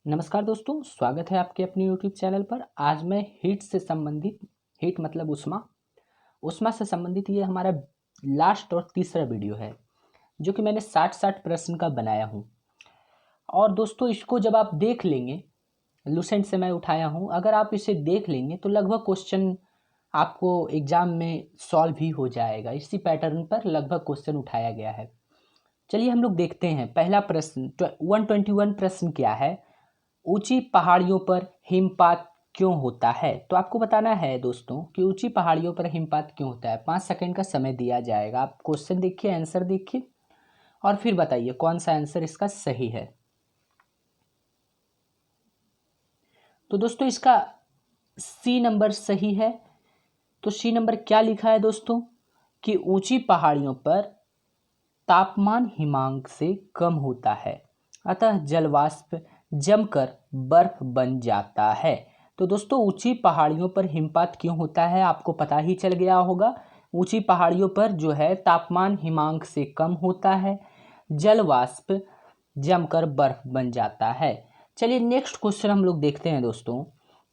नमस्कार दोस्तों, स्वागत है आपके अपने यूट्यूब चैनल पर। आज मैं हीट से संबंधित, हीट मतलब उष्मा से संबंधित ये हमारा लास्ट और तीसरा वीडियो है जो कि मैंने 60 प्रश्न का बनाया हूँ। और दोस्तों इसको जब आप देख लेंगे, लूसेंट से मैं उठाया हूँ, अगर आप इसे देख लेंगे तो लगभग क्वेश्चन आपको एग्जाम में सॉल्व ही हो जाएगा। इसी पैटर्न पर लगभग क्वेश्चन उठाया गया है। चलिए हम लोग देखते हैं। पहला प्रश्न 121 प्रश्न क्या है? ऊंची पहाड़ियों पर हिमपात क्यों होता है? तो आपको बताना है दोस्तों कि ऊंची पहाड़ियों पर हिमपात क्यों होता है। 5 सेकंड का समय दिया जाएगा। आप क्वेश्चन देखिए, आंसर देखिए और फिर बताइए कौन सा आंसर इसका सही है। तो दोस्तों इसका सी नंबर सही है। तो सी नंबर क्या लिखा है दोस्तों कि ऊंची पहाड़ियों पर तापमान हिमांक से कम होता है, अतः जलवाष्प जमकर बर्फ बन जाता है। तो दोस्तों ऊंची पहाड़ियों पर हिमपात क्यों होता है आपको पता ही चल गया होगा। ऊंची पहाड़ियों पर जो है तापमान हिमांक से कम होता है, जलवाष्प जमकर बर्फ बन जाता है। चलिए नेक्स्ट क्वेश्चन हम लोग देखते हैं दोस्तों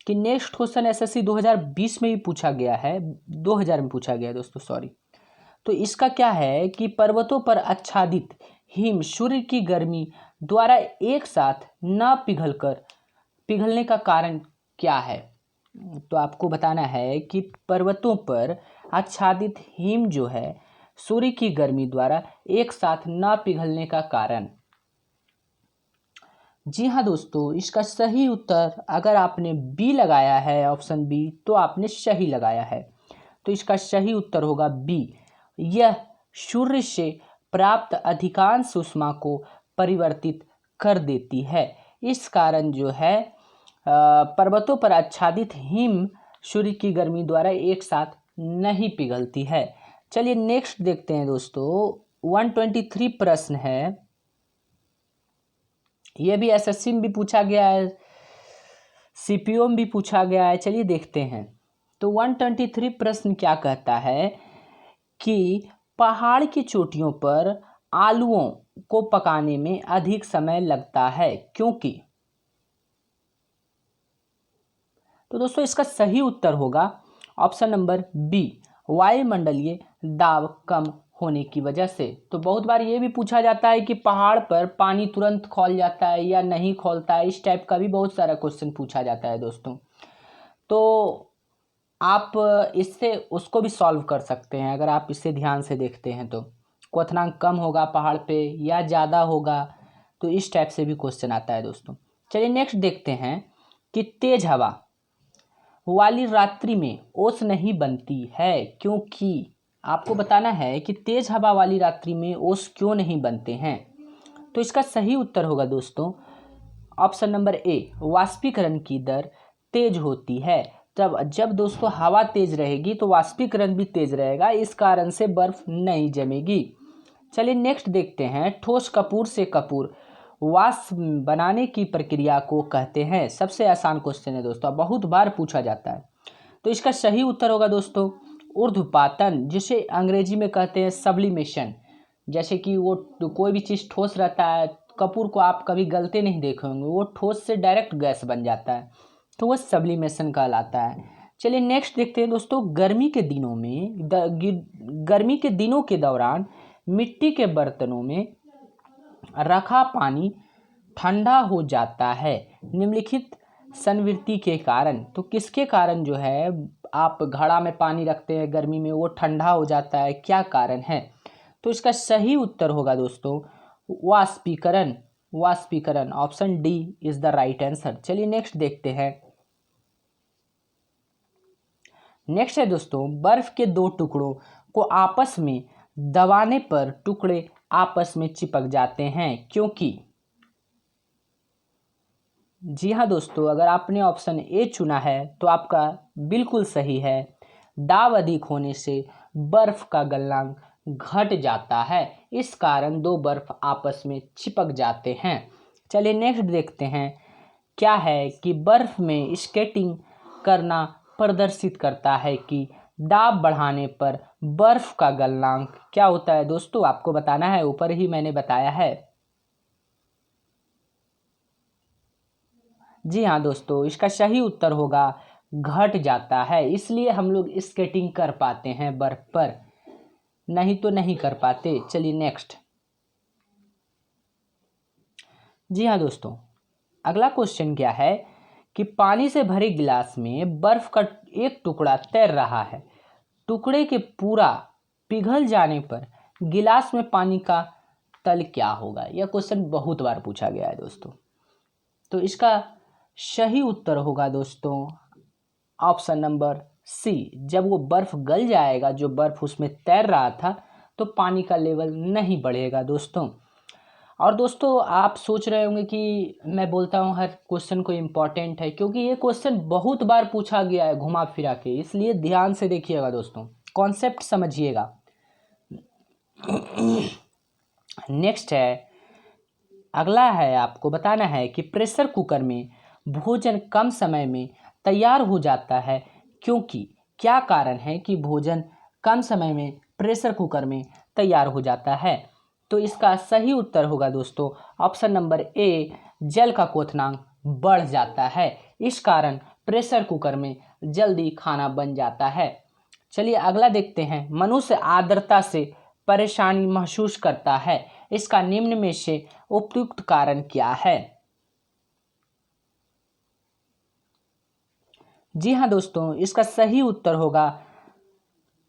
कि नेक्स्ट क्वेश्चन एसएससी 2020 में भी पूछा गया है, 2000 में पूछा गया है दोस्तों, सॉरी। तो इसका क्या है कि पर्वतों पर आच्छादित हिम सूर्य की गर्मी द्वारा एक साथ न पिघलने का कारण क्या है? तो आपको बताना है कि पर्वतों पर आच्छादित हिम जो है सूर्य की गर्मी द्वारा एक साथ न पिघलने का कारण। जी हाँ दोस्तों, इसका सही उत्तर अगर आपने बी लगाया है, ऑप्शन बी, तो आपने सही लगाया है। तो इसका सही उत्तर होगा बी। यह सूर्य से प्राप्त अधिकांश ऊष्मा को परिवर्तित कर देती है। इस कारण जो है पर्वतों पर आच्छादित हिम सूर्य की गर्मी द्वारा एक साथ नहीं पिघलती है। चलिए नेक्स्ट देखते हैं दोस्तों। 123 प्रश्न है, यह भी एसएससी में भी पूछा गया है, सीपीओ में भी पूछा गया है। चलिए देखते हैं। तो 123 प्रश्न क्या कहता है कि पहाड़ की चोटियों पर आलूओं को पकाने में अधिक समय लगता है क्योंकि। तो दोस्तों इसका सही उत्तर होगा ऑप्शन नंबर बी, वायुमंडलीय दाब कम होने की वजह से। तो बहुत बार ये भी पूछा जाता है कि पहाड़ पर पानी तुरंत खौल जाता है या नहीं खौलता है, इस टाइप का भी बहुत सारा क्वेश्चन पूछा जाता है दोस्तों। तो आप इससे उसको भी सॉल्व कर सकते हैं अगर आप इसे ध्यान से देखते हैं। तो क्वथनांक कम होगा पहाड़ पे या ज़्यादा होगा, तो इस टाइप से भी क्वेश्चन आता है दोस्तों। चलिए नेक्स्ट देखते हैं कि तेज हवा वाली रात्रि में ओस नहीं बनती है क्योंकि। आपको बताना है कि तेज हवा वाली रात्रि में ओस क्यों नहीं बनते हैं। तो इसका सही उत्तर होगा दोस्तों ऑप्शन नंबर ए, वाष्पीकरण की दर तेज होती है। जब दोस्तों हवा तेज रहेगी तो वाष्पीकरण भी तेज रहेगा, इस कारण से बर्फ नहीं जमेगी। चलिए नेक्स्ट देखते हैं। ठोस कपूर से कपूर वाष्प बनाने की प्रक्रिया को कहते हैं। सबसे आसान क्वेश्चन है दोस्तों, बहुत बार पूछा जाता है। तो इसका सही उत्तर होगा दोस्तों ऊर्ध्वपातन, जिसे अंग्रेजी में कहते हैं सब्लिमेशन। जैसे कि वो कोई भी चीज़ ठोस रहता है, कपूर को आप कभी गलते नहीं देखे होंगे, वो ठोस से डायरेक्ट गैस बन जाता है, तो वह सब्लिमेशन कहलाता है। चलिए नेक्स्ट देखते हैं दोस्तों। गर्मी के दिनों के दौरान मिट्टी के बर्तनों में रखा पानी ठंडा हो जाता है निम्नलिखित संवृत्ति के कारण। तो किसके कारण जो है आप घड़ा में पानी रखते हैं गर्मी में, वो ठंडा हो जाता है, क्या कारण है? तो इसका सही उत्तर होगा दोस्तों वाष्पीकरण। वाष्पीकरण, option D is the right answer. चलिए नेक्स्ट देखते हैं। नेक्स्ट है दोस्तों, बर्फ के दो टुकड़ों को आपस में दबाने पर टुकड़े आपस में चिपक जाते हैं क्योंकि। जी हाँ दोस्तों, अगर आपने ऑप्शन ए चुना है तो आपका बिल्कुल सही है। दाब अधिक होने से बर्फ का गलनांक घट जाता है, इस कारण दो बर्फ आपस में चिपक जाते हैं। चलिए नेक्स्ट देखते हैं। क्या है कि बर्फ में स्केटिंग करना प्रदर्शित करता है कि दाब बढ़ाने पर बर्फ का गलनांक क्या होता है दोस्तों, आपको बताना है, ऊपर ही मैंने बताया है। जी हाँ दोस्तों, इसका सही उत्तर होगा घट जाता है, इसलिए हम लोग स्केटिंग कर पाते हैं बर्फ पर, नहीं तो नहीं कर पाते। चलिए नेक्स्ट। जी हाँ दोस्तों, अगला क्वेश्चन क्या है कि पानी से भरे गिलास में बर्फ का एक टुकड़ा तैर रहा है। टुकड़े के पूरा पिघल जाने पर गिलास में पानी का तल क्या होगा? यह क्वेश्चन बहुत बार पूछा गया है दोस्तों। तो इसका सही उत्तर होगा दोस्तों ऑप्शन नंबर सी। जब वो बर्फ गल जाएगा, जो बर्फ उसमें तैर रहा था, तो पानी का लेवल नहीं बढ़ेगा दोस्तों। और दोस्तों आप सोच रहे होंगे कि मैं बोलता हूँ हर क्वेश्चन को इम्पोर्टेंट है, क्योंकि ये क्वेश्चन बहुत बार पूछा गया है घुमा फिरा के, इसलिए ध्यान से देखिएगा दोस्तों, कॉन्सेप्ट समझिएगा। नेक्स्ट है, अगला है आपको बताना है कि प्रेशर कुकर में भोजन कम समय में तैयार हो जाता है, क्योंकि क्या कारण है कि भोजन कम समय में प्रेशर कुकर में तैयार हो जाता है? तो इसका सही उत्तर होगा दोस्तों ऑप्शन नंबर ए, जल का क्वथनांक बढ़ जाता है, इस कारण प्रेशर कुकर में जल्दी खाना बन जाता है। चलिए अगला देखते हैं, मनुष्य आर्द्रता से परेशानी महसूस करता है, इसका निम्न में से उपयुक्त कारण क्या है? जी हाँ दोस्तों, इसका सही उत्तर होगा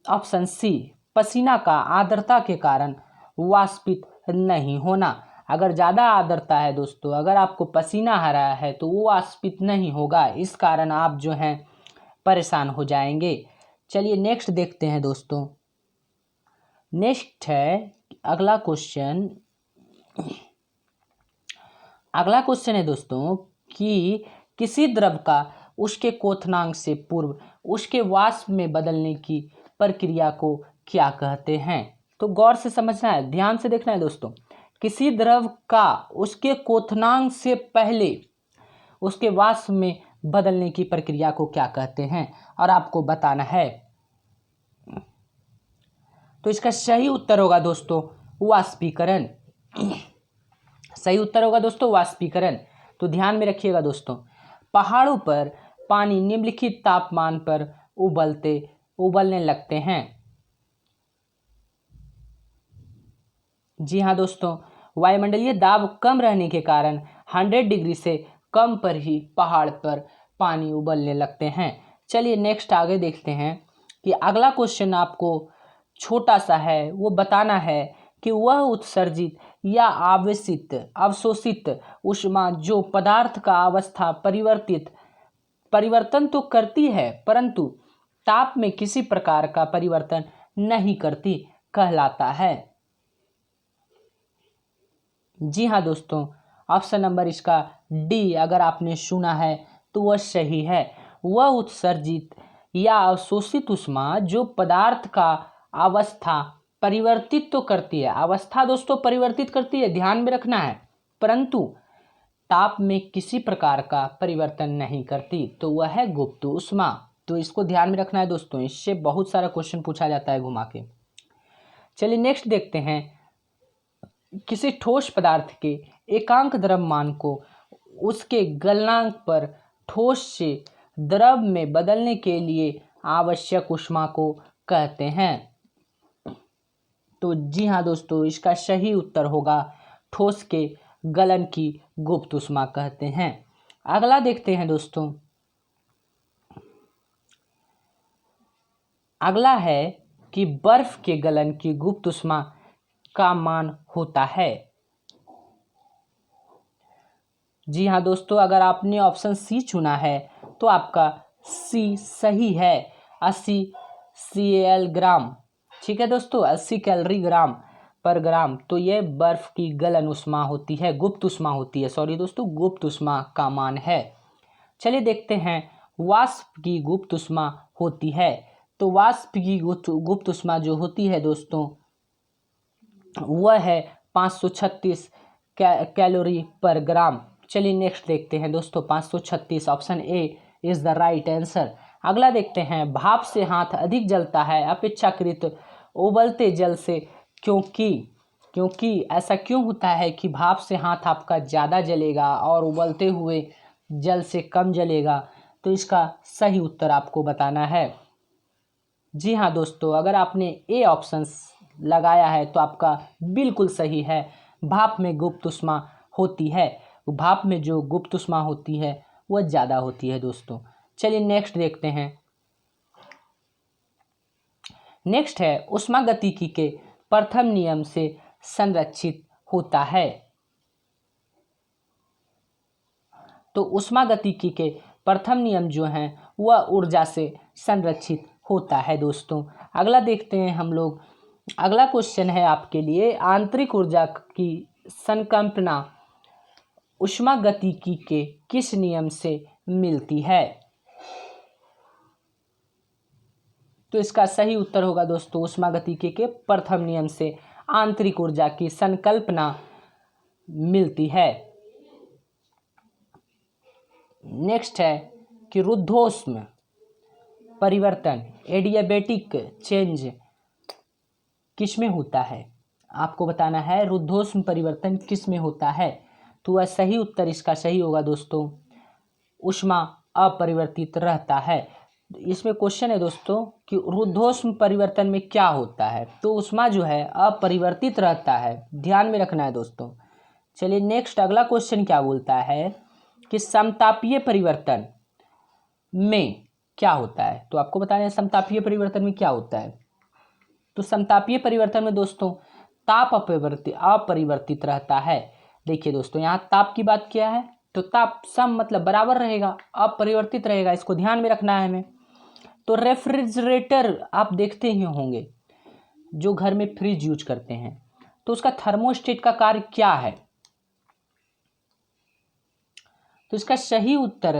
ऑप्शन सी, पसीना का आर्द्रता के कारण वाष्पित नहीं होना। अगर ज़्यादा आर्द्रता है दोस्तों, अगर आपको पसीना आ रहा है तो वो वाष्पित नहीं होगा, इस कारण आप जो हैं परेशान हो जाएंगे। चलिए नेक्स्ट देखते हैं दोस्तों। नेक्स्ट है अगला क्वेश्चन। अगला क्वेश्चन है दोस्तों कि किसी द्रव का उसके क्वथनांक से पूर्व उसके वाष्प में बदलने की प्रक्रिया को क्या कहते हैं? तो गौर से समझना है, ध्यान से देखना है दोस्तों। किसी द्रव का उसके क्वथनांक से पहले उसके वाष्प में बदलने की प्रक्रिया को क्या कहते हैं, और आपको बताना है। तो इसका सही उत्तर होगा दोस्तों वाष्पीकरण। सही उत्तर होगा दोस्तों वाष्पीकरण। तो ध्यान में रखिएगा दोस्तों, पहाड़ों पर पानी निम्नलिखित तापमान पर उबलने लगते हैं। जी हाँ दोस्तों, वायुमंडलीय दाब कम रहने के कारण 100 डिग्री से कम पर ही पहाड़ पर पानी उबलने लगते हैं। चलिए नेक्स्ट आगे देखते हैं कि अगला क्वेश्चन आपको छोटा सा है, वो बताना है कि वह उत्सर्जित या अवशोषित ऊष्मा जो पदार्थ का अवस्था परिवर्तन तो करती है, परंतु ताप में किसी प्रकार का परिवर्तन नहीं करती, कहलाता है। जी हाँ दोस्तों, ऑप्शन नंबर इसका डी अगर आपने सुना है तो वह सही है। वह उत्सर्जित या अवशोषित ऊष्मा जो पदार्थ का अवस्था परिवर्तित तो करती है, अवस्था दोस्तों परिवर्तित करती है, ध्यान में रखना है, परंतु ताप में किसी प्रकार का परिवर्तन नहीं करती, तो वह है गुप्त ऊष्मा। तो इसको ध्यान में रखना है दोस्तों, इससे बहुत सारा क्वेश्चन पूछा जाता है घुमा के। चलिए नेक्स्ट देखते हैं, किसी ठोस पदार्थ के एकांक द्रव्यमान को उसके गलनांक पर ठोस से द्रव में बदलने के लिए आवश्यक ऊष्मा को कहते हैं। तो जी हाँ दोस्तों, इसका सही उत्तर होगा ठोस के गलन की गुप्त ऊष्मा कहते हैं। अगला देखते हैं दोस्तों, अगला है कि बर्फ के गलन की गुप्त ऊष्मा का मान होता है। जी हाँ दोस्तों, अगर आपने ऑप्शन सी चुना है तो आपका सी सही है, 80 CL ग्राम। ठीक है दोस्तों, 80 कैलोरी ग्राम पर ग्राम। तो ये बर्फ की गलन ऊष्मा होती है, गुप्त ऊष्मा होती है, सॉरी दोस्तों, गुप्त ऊष्मा का मान है। चलिए देखते हैं वाष्प की गुप्त ऊष्मा होती है। तो वाष्प की गुप्त ऊष्मा जो होती है दोस्तों वह है 536 कैलोरी पर ग्राम। चलिए नेक्स्ट देखते हैं दोस्तों, 536 option A is the right answer. अगला देखते हैं, भाप से हाथ अधिक जलता है अपेक्षाकृत उबलते जल से, क्योंकि ऐसा क्यों होता है कि भाप से हाथ आपका ज़्यादा जलेगा और उबलते हुए जल से कम जलेगा। तो इसका सही उत्तर आपको बताना है। जी हाँ दोस्तों, अगर आपने ए ऑप्शन लगाया है तो आपका बिल्कुल सही है। भाप में गुप्त ऊष्मा होती है, भाप में जो गुप्त ऊष्मा होती है वह ज़्यादा होती है दोस्तों। चलिए नेक्स्ट देखते हैं। नेक्स्ट है ऊष्मागतिकी के प्रथम नियम से संरक्षित होता है। तो ऊष्मागतिकी के प्रथम नियम जो हैं वह ऊर्जा से संरक्षित होता है दोस्तों। अगला देखते हैं हम लोग। अगला क्वेश्चन है आपके लिए, आंतरिक ऊर्जा की संकल्पना ऊष्मागतिकी के किस नियम से मिलती है? तो इसका सही उत्तर होगा दोस्तों ऊष्मागतिकी के प्रथम नियम से आंतरिक ऊर्जा की संकल्पना मिलती है। नेक्स्ट है कि रुद्धोष्म परिवर्तन एडियाबेटिक चेंज किस में होता है? आपको बताना है रुद्धोष्म परिवर्तन किस में होता है। तो वह सही उत्तर इसका सही होगा दोस्तों, ऊष्मा अपरिवर्तित रहता है। इसमें क्वेश्चन है दोस्तों कि रुद्धोष्म परिवर्तन में क्या होता है। तो ऊष्मा जो है अपरिवर्तित रहता है, ध्यान में रखना है दोस्तों। चलिए नेक्स्ट अगला क्वेश्चन क्या बोलता है कि समतापीय परिवर्तन में क्या होता है। तो आपको बताना है समतापीय परिवर्तन में क्या होता है। तो समतापीय परिवर्तन में दोस्तों ताप अपरिवर्तित रहता है। देखिए दोस्तों यहाँ ताप की बात किया है तो ताप सम मतलब बराबर रहेगा, अपरिवर्तित रहेगा, इसको ध्यान में रखना है हमें। तो रेफ्रिजरेटर आप देखते ही होंगे, जो घर में फ्रिज यूज करते हैं, तो उसका थर्मोस्टेट का कार्य क्या है। तो इसका सही उत्तर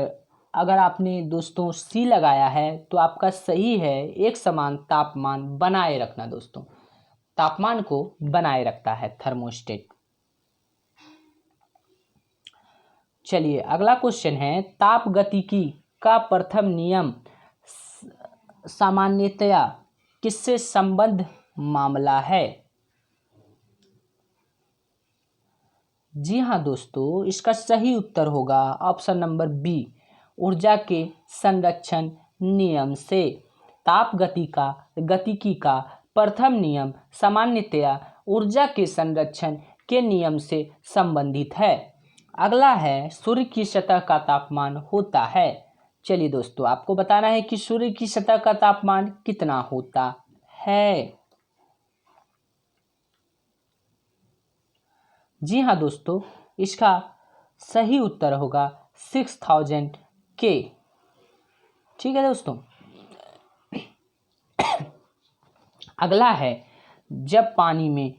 अगर आपने दोस्तों सी लगाया है तो आपका सही है, एक समान तापमान बनाए रखना दोस्तों, तापमान को बनाए रखता है थर्मोस्टेट। चलिए अगला क्वेश्चन है, ताप गतिकी का प्रथम नियम सामान्यतया किससे संबद्ध मामला है? जी हाँ दोस्तों, इसका सही उत्तर होगा ऑप्शन नंबर बी, ऊर्जा के संरक्षण नियम से। ताप गतिकी का प्रथम नियम सामान्यतया ऊर्जा के संरक्षण के नियम से संबंधित है। अगला है सूर्य की सतह का तापमान होता है। चलिए दोस्तों आपको बताना है कि सूर्य की सतह का तापमान कितना होता है। जी हाँ दोस्तों, इसका सही उत्तर होगा 6000 के। ठीक है दोस्तों। अगला है जब पानी में,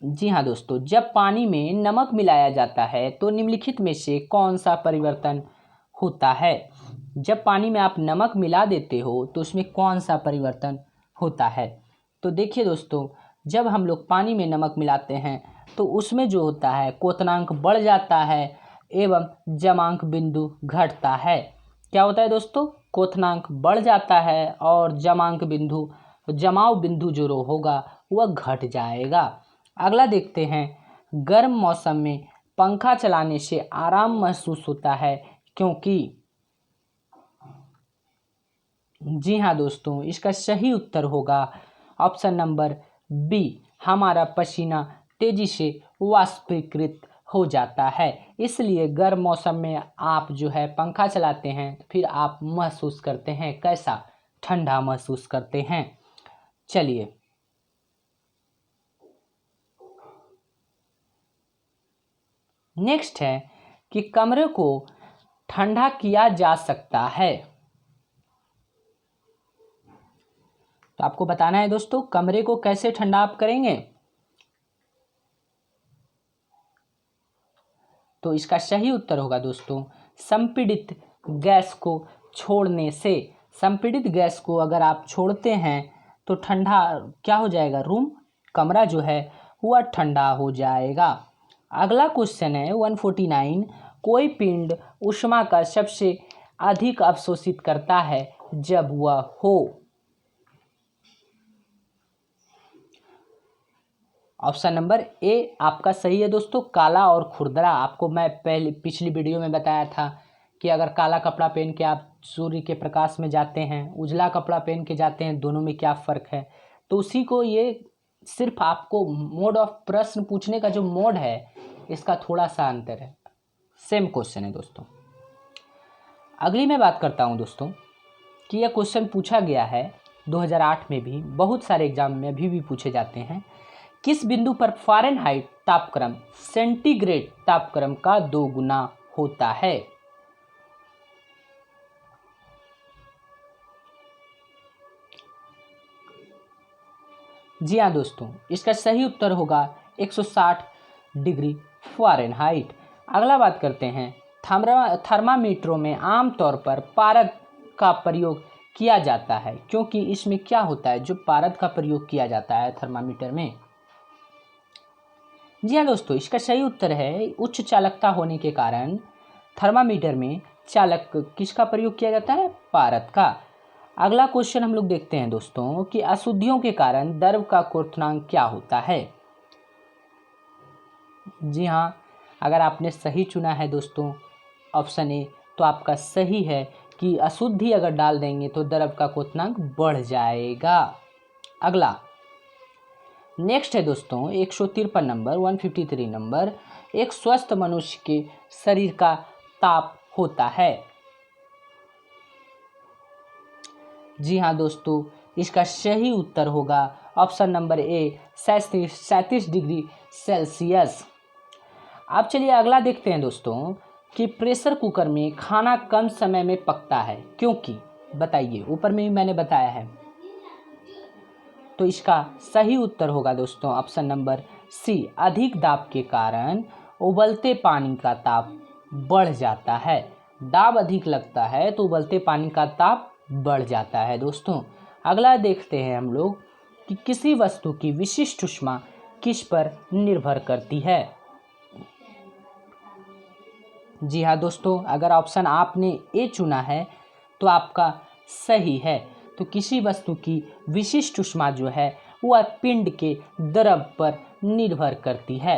जी हाँ दोस्तों, जब पानी में नमक मिलाया जाता है तो निम्नलिखित में से कौन सा परिवर्तन होता है। जब पानी में आप नमक मिला देते हो तो उसमें कौन सा परिवर्तन होता है। तो देखिए दोस्तों, जब हम लोग पानी में नमक मिलाते हैं तो उसमें जो होता है क्वथनांक बढ़ जाता है एवं जमांक बिंदु घटता है। क्या होता है दोस्तों, क्वथनांक बढ़ जाता है और जमाव बिंदु जो होगा वह घट जाएगा। अगला देखते हैं, गर्म मौसम में पंखा चलाने से आराम महसूस होता है क्योंकि। जी हाँ दोस्तों, इसका सही उत्तर होगा ऑप्शन नंबर बी, हमारा पसीना तेजी से वाष्पीकृत हो जाता है, इसलिए गर्म मौसम में आप जो है पंखा चलाते हैं तो फिर आप महसूस करते हैं कैसा, ठंडा महसूस करते हैं। चलिए नेक्स्ट है कि कमरे को ठंडा किया जा सकता है। तो आपको बताना है दोस्तों कमरे को कैसे ठंडा आप करेंगे। तो इसका सही उत्तर होगा दोस्तों संपीड़ित गैस को छोड़ने से। संपीड़ित गैस को अगर आप छोड़ते हैं तो ठंडा क्या हो जाएगा, रूम कमरा जो है वह ठंडा हो जाएगा। अगला क्वेश्चन है 149, कोई पिंड ऊष्मा का सबसे अधिक अवशोषित करता है जब वह हो। ऑप्शन नंबर ए आपका सही है दोस्तों। काला और खुरदरा, आपको मैं पहले पिछली वीडियो में बताया था कि अगर काला कपड़ा पहन के आप सूर्य के प्रकाश में जाते हैं, उजला कपड़ा पहन के जाते हैं, दोनों में क्या फ़र्क है। तो उसी को ये सिर्फ आपको मोड ऑफ प्रश्न पूछने का जो मोड है इसका थोड़ा सा अंतर है, सेम क्वेश्चन है दोस्तों। अगली मैं बात करता हूँ दोस्तों कि यह क्वेश्चन पूछा गया है 2008 में भी, बहुत सारे एग्जाम में अभी भी पूछे जाते हैं। किस बिंदु पर फ़ारेनहाइट तापक्रम सेंटीग्रेड तापक्रम का 2 गुना होता है। जी हाँ दोस्तों, इसका सही उत्तर होगा 160 डिग्री फ़ारेनहाइट। अगला बात करते हैं, थर्मामीटरों में आमतौर पर पारद का प्रयोग किया जाता है, क्योंकि इसमें क्या होता है जो पारद का प्रयोग किया जाता है थर्मामीटर में। जी हाँ दोस्तों, इसका सही उत्तर है उच्च चालकता होने के कारण थर्मामीटर में चालक किसका प्रयोग किया जाता है, पारद का। अगला क्वेश्चन हम लोग देखते हैं दोस्तों कि अशुद्धियों के कारण द्रव का क्वथनांक क्या होता है। जी हाँ, अगर आपने सही चुना है दोस्तों ऑप्शन ए, तो आपका सही है कि अशुद्धि अगर डाल देंगे तो द्रव का क्वथनांक बढ़ जाएगा। अगला नेक्स्ट है दोस्तों 153 नंबर 153 नंबर, एक स्वस्थ मनुष्य के शरीर का ताप होता है। जी हाँ दोस्तों, इसका सही उत्तर होगा option number A 37 degree Celsius. अब चलिए अगला देखते हैं दोस्तों कि प्रेशर कुकर में खाना कम समय में पकता है, क्योंकि बताइए, ऊपर में भी मैंने बताया है। तो इसका सही उत्तर होगा दोस्तों ऑप्शन नंबर सी, अधिक दाब के कारण उबलते पानी का ताप बढ़ जाता है। दाब अधिक लगता है तो उबलते पानी का ताप बढ़ जाता है दोस्तों। अगला देखते हैं हम लोग कि किसी वस्तु की विशिष्ट ऊष्मा किस पर निर्भर करती है। जी हाँ दोस्तों, अगर ऑप्शन आपने ए चुना है तो आपका सही है। तो किसी वस्तु की विशिष्ट ऊष्मा जो है वह पिंड के द्रव पर निर्भर करती है।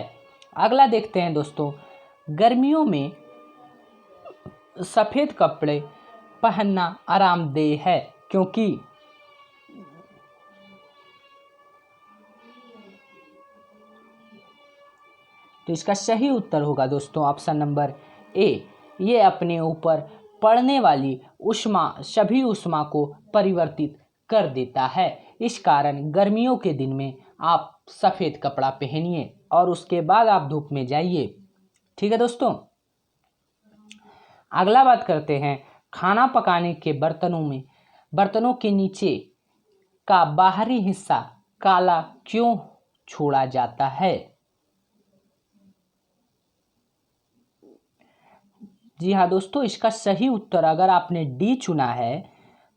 अगला देखते हैं दोस्तों, गर्मियों में सफ़ेद कपड़े पहनना आरामदेह है, क्योंकि तो इसका सही उत्तर होगा दोस्तों ऑप्शन नंबर ए, ये अपने ऊपर पड़ने वाली ऊष्मा सभी ऊष्मा को परिवर्तित कर देता है। इस कारण गर्मियों के दिन में आप सफ़ेद कपड़ा पहनिए और उसके बाद आप धूप में जाइए। ठीक है दोस्तों। अगला बात करते हैं, खाना पकाने के बर्तनों के नीचे का बाहरी हिस्सा काला क्यों छोड़ा जाता है। जी हाँ दोस्तों, इसका सही उत्तर अगर आपने डी चुना है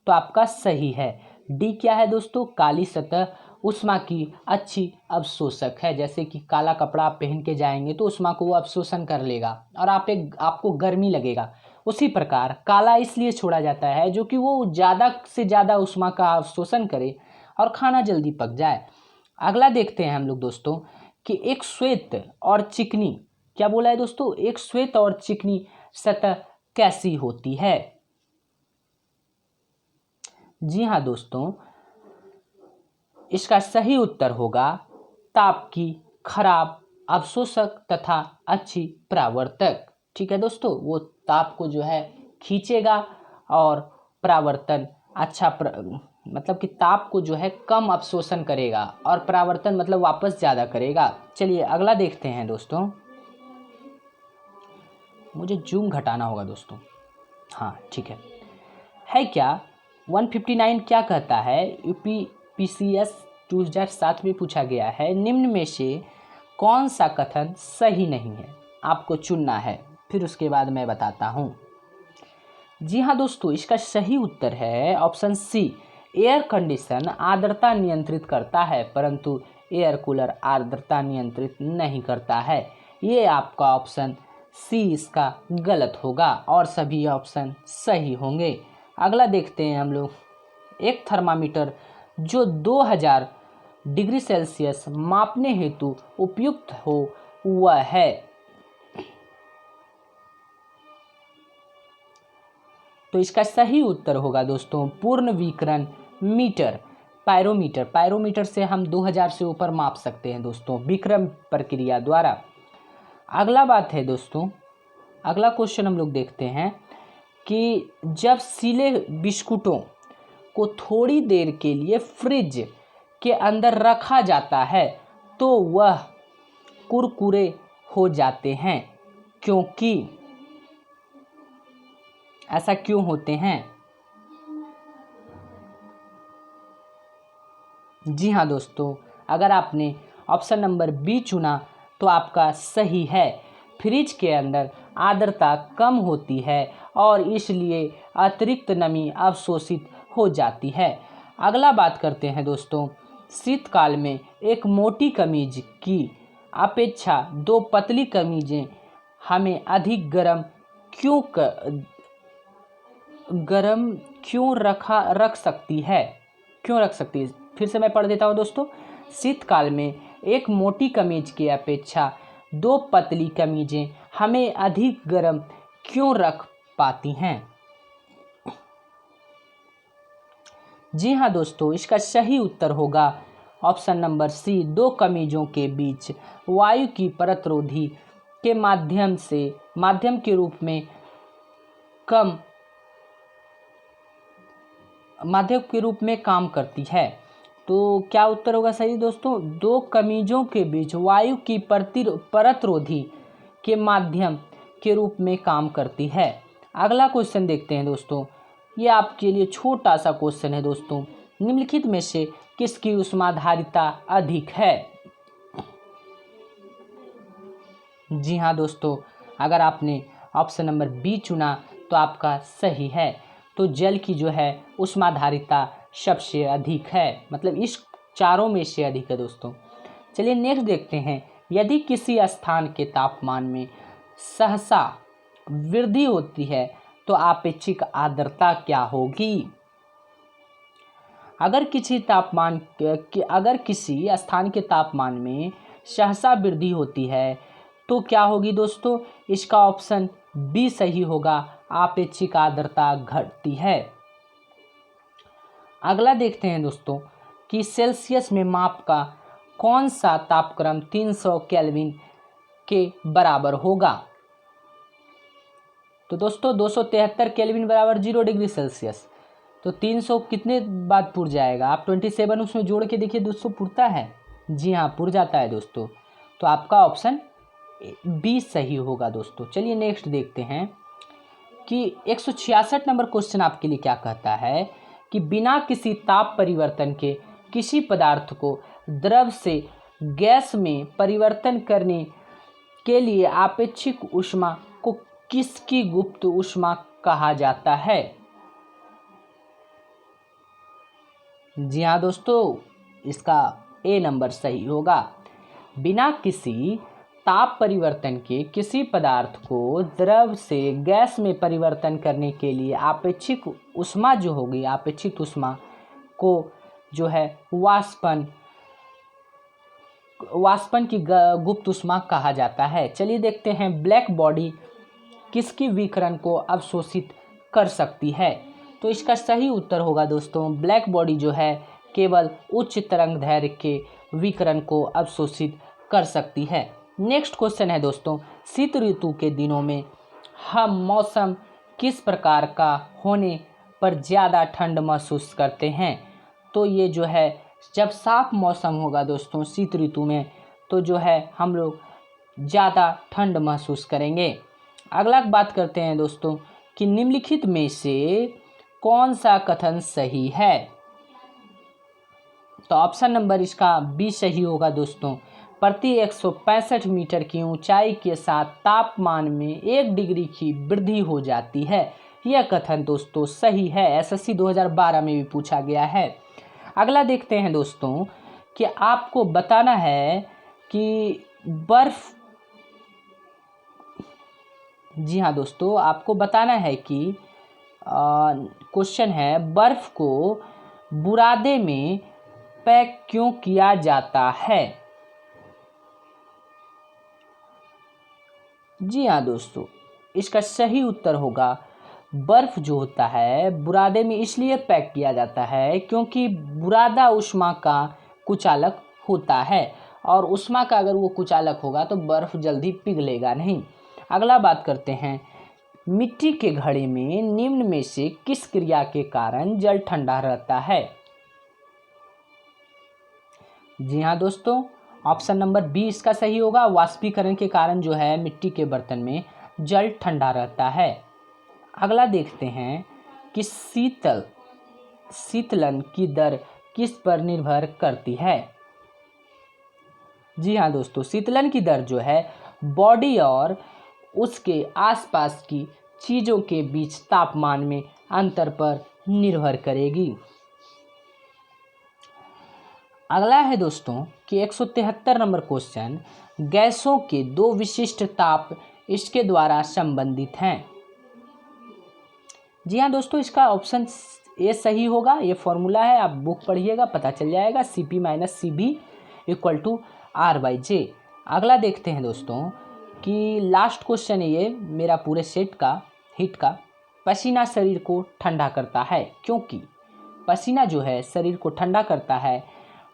तो आपका सही है। डी क्या है दोस्तों, काली सतह ऊष्मा की अच्छी अवशोषक है। जैसे कि काला कपड़ा आप पहन के जाएंगे तो ऊष्मा को वो अवशोषण कर लेगा और आपको गर्मी लगेगा। उसी प्रकार काला इसलिए छोड़ा जाता है जो कि वो ज़्यादा से ज़्यादा ऊष्मा का अवशोषण करे और खाना जल्दी पक जाए। अगला देखते हैं हम लोग दोस्तों कि एक श्वेत और चिकनी, क्या बोला है दोस्तों, एक श्वेत और चिकनी सतह कैसी होती है। जी हाँ दोस्तों, इसका सही उत्तर होगा ताप की खराब अवशोषक तथा अच्छी परावर्तक। ठीक है दोस्तों, वो ताप को जो है खींचेगा और परावर्तन मतलब कि ताप को जो है कम अवशोषण करेगा और परावर्तन मतलब वापस ज़्यादा करेगा। चलिए अगला देखते हैं दोस्तों, मुझे जूम घटाना होगा दोस्तों। हाँ ठीक है क्या 159 क्या कहता है, UPPCS 2007 में पूछा गया है, निम्न में से कौन सा कथन सही नहीं है। आपको चुनना है, फिर उसके बाद मैं बताता हूँ। जी हाँ दोस्तों, इसका सही उत्तर है ऑप्शन सी, एयर कंडीशन आर्द्रता नियंत्रित करता है परंतु एयर कूलर आर्द्रता नियंत्रित नहीं करता है। ये आपका ऑप्शन सी इसका गलत होगा और सभी ऑप्शन सही होंगे। अगला देखते हैं हम लोग, एक थर्मामीटर जो 2000 डिग्री सेल्सियस मापने हेतु उपयुक्त हो वह है। तो इसका सही उत्तर होगा दोस्तों पूर्ण विकिरण मीटर, पायरोमीटर। पायरोमीटर से हम 2000 से ऊपर माप सकते हैं दोस्तों विकिरण प्रक्रिया द्वारा। अगला बात है दोस्तों, अगला क्वेश्चन हम लोग देखते हैं कि जब सीले बिस्कुटों को थोड़ी देर के लिए फ्रिज के अंदर रखा जाता है तो वह कुरकुरे हो जाते हैं, क्योंकि ऐसा क्यों होते हैं? जी हाँ दोस्तों, अगर आपने ऑप्शन नंबर बी चुना तो आपका सही है। फ्रिज के अंदर आर्द्रता कम होती है और इसलिए अतिरिक्त नमी अवशोषित हो जाती है। अगला बात करते हैं दोस्तों, शीतकाल में एक मोटी कमीज की अपेक्षा दो पतली कमीजें हमें अधिक गर्म क्यों रख सकती है? फिर से मैं पढ़ देता हूँ दोस्तों। शीतकाल में एक मोटी कमीज की अपेक्षा दो पतली कमीजें हमें अधिक गर्म क्यों रख पाती हैं? जी हाँ दोस्तों, इसका सही उत्तर होगा ऑप्शन नंबर सी, दो कमीजों के बीच वायु की प्रतिरोधी के माध्यम के रूप में काम करती है। तो क्या उत्तर होगा सही दोस्तों? दो कमीजों के बीच वायु की प्रतिरोधी के माध्यम के रूप में काम करती है। अगला क्वेश्चन देखते हैं दोस्तों, ये आपके लिए छोटा सा क्वेश्चन है दोस्तों। निम्नलिखित में से किसकी ऊष्माधारिता अधिक है? जी हाँ दोस्तों, अगर आपने ऑप्शन नंबर बी चुना तो आपका सही है। तो जल की जो है ऊष्माधारिता सबसे अधिक है, मतलब इस चारों में से अधिक है दोस्तों। चलिए नेक्स्ट देखते हैं, यदि किसी स्थान के तापमान में सहसा वृद्धि होती है तो आपेक्षिक आर्द्रता क्या होगी? अगर किसी स्थान के तापमान में सहसा वृद्धि होती है तो क्या होगी दोस्तों? इसका ऑप्शन बी सही होगा, आपेक्षिक आर्द्रता घटती है। अगला देखते हैं दोस्तों कि सेल्सियस में माप का कौन सा तापक्रम 300 केल्विन के बराबर होगा? तो दोस्तों 273 केल्विन बराबर 0 डिग्री सेल्सियस। तो 300 कितने बाद पुर जाएगा? आप 27 उसमें जोड़ के देखिए, 200 पुरता है। जी हाँ, पुर जाता है दोस्तों। तो आपका ऑप्शन बी सही होगा दोस्तों। चलिए नेक्स्ट देखते हैं कि 166 नंबर क्वेश्चन आपके लिए क्या कहता है कि बिना किसी ताप परिवर्तन के किसी पदार्थ को द्रव से गैस में परिवर्तन करने के लिए आपेक्षिक ऊष्मा को किसकी गुप्त ऊष्मा कहा जाता है? जी हाँ दोस्तों, इसका ए नंबर सही होगा। बिना किसी ताप परिवर्तन के किसी पदार्थ को द्रव से गैस में परिवर्तन करने के लिए आपेक्षिक ऊष्मा जो होगी, आपेक्षिक ऊष्मा को जो है वाष्पन की गुप्त ऊष्मा कहा जाता है। चलिए देखते हैं, ब्लैक बॉडी किसकी विकिरण को अवशोषित कर सकती है? तो इसका सही उत्तर होगा दोस्तों, ब्लैक बॉडी जो है केवल उच्च तरंग दैर्घ्य के विकिरण को अवशोषित कर सकती है। नेक्स्ट क्वेश्चन है दोस्तों, शीत ऋतु के दिनों में हम मौसम किस प्रकार का होने पर ज़्यादा ठंड महसूस करते हैं? तो ये जो है जब साफ मौसम होगा दोस्तों शीत ऋतु में, तो जो है हम लोग ज़्यादा ठंड महसूस करेंगे। अगला बात करते हैं दोस्तों कि निम्नलिखित में से कौन सा कथन सही है? तो ऑप्शन नंबर इसका बी सही होगा दोस्तों। प्रति 165 मीटर की ऊंचाई के साथ तापमान में 1 डिग्री की वृद्धि हो जाती है। यह कथन दोस्तों सही है, एसएससी 2012 में भी पूछा गया है। अगला देखते हैं दोस्तों कि आपको बताना है कि बर्फ, जी हाँ दोस्तों, आपको बताना है कि क्वेश्चन है, बर्फ को बुरादे में पैक क्यों किया जाता है? जी हाँ दोस्तों, इसका सही उत्तर होगा बर्फ जो होता है बुरादे में इसलिए पैक किया जाता है क्योंकि बुरादा ऊष्मा का कुचालक होता है, और ऊष्मा का अगर वो कुचालक होगा तो बर्फ जल्दी पिघलेगा नहीं। अगला बात करते हैं, मिट्टी के घड़े में निम्न में से किस क्रिया के कारण जल ठंडा रहता है? जी हाँ दोस्तों, ऑप्शन नंबर बी इसका सही होगा। वाष्पीकरण के कारण जो है मिट्टी के बर्तन में जल ठंडा रहता है। अगला देखते हैं कि शीतलन की दर किस पर निर्भर करती है? जी हाँ दोस्तों, शीतलन की दर जो है बॉडी और उसके आसपास की चीज़ों के बीच तापमान में अंतर पर निर्भर करेगी। अगला है दोस्तों कि 173 नंबर क्वेश्चन, गैसों के दो विशिष्ट ताप इसके द्वारा संबंधित हैं। जी हाँ दोस्तों, इसका ऑप्शन ए सही होगा। ये फॉर्मूला है, आप बुक पढ़िएगा पता चल जाएगा, Cp - Cv = R/J। अगला देखते हैं दोस्तों कि लास्ट क्वेश्चन है ये मेरा पूरे सेट का हिट का, पसीना शरीर को ठंडा करता है क्योंकि पसीना जो है शरीर को ठंडा करता है,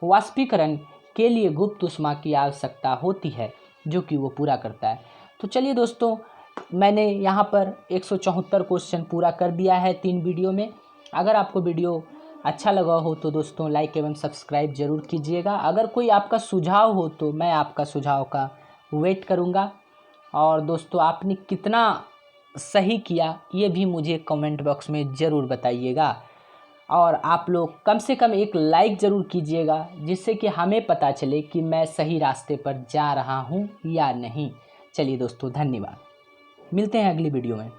वाष्पीकरण के लिए गुप्त ऊष्मा की आवश्यकता होती है जो कि वो पूरा करता है। तो चलिए दोस्तों, मैंने यहाँ पर 174 क्वेश्चन पूरा कर दिया है 3 वीडियो में। अगर आपको वीडियो अच्छा लगा हो तो दोस्तों लाइक एवं सब्सक्राइब जरूर कीजिएगा। अगर कोई आपका सुझाव हो तो मैं आपका सुझाव का वेट करूँगा। और दोस्तों आपने कितना सही किया ये भी मुझे कमेंट बॉक्स में ज़रूर बताइएगा। और आप लोग कम से कम एक लाइक ज़रूर कीजिएगा जिससे कि हमें पता चले कि मैं सही रास्ते पर जा रहा हूँ या नहीं। चलिए दोस्तों, धन्यवाद। मिलते हैं अगली वीडियो में।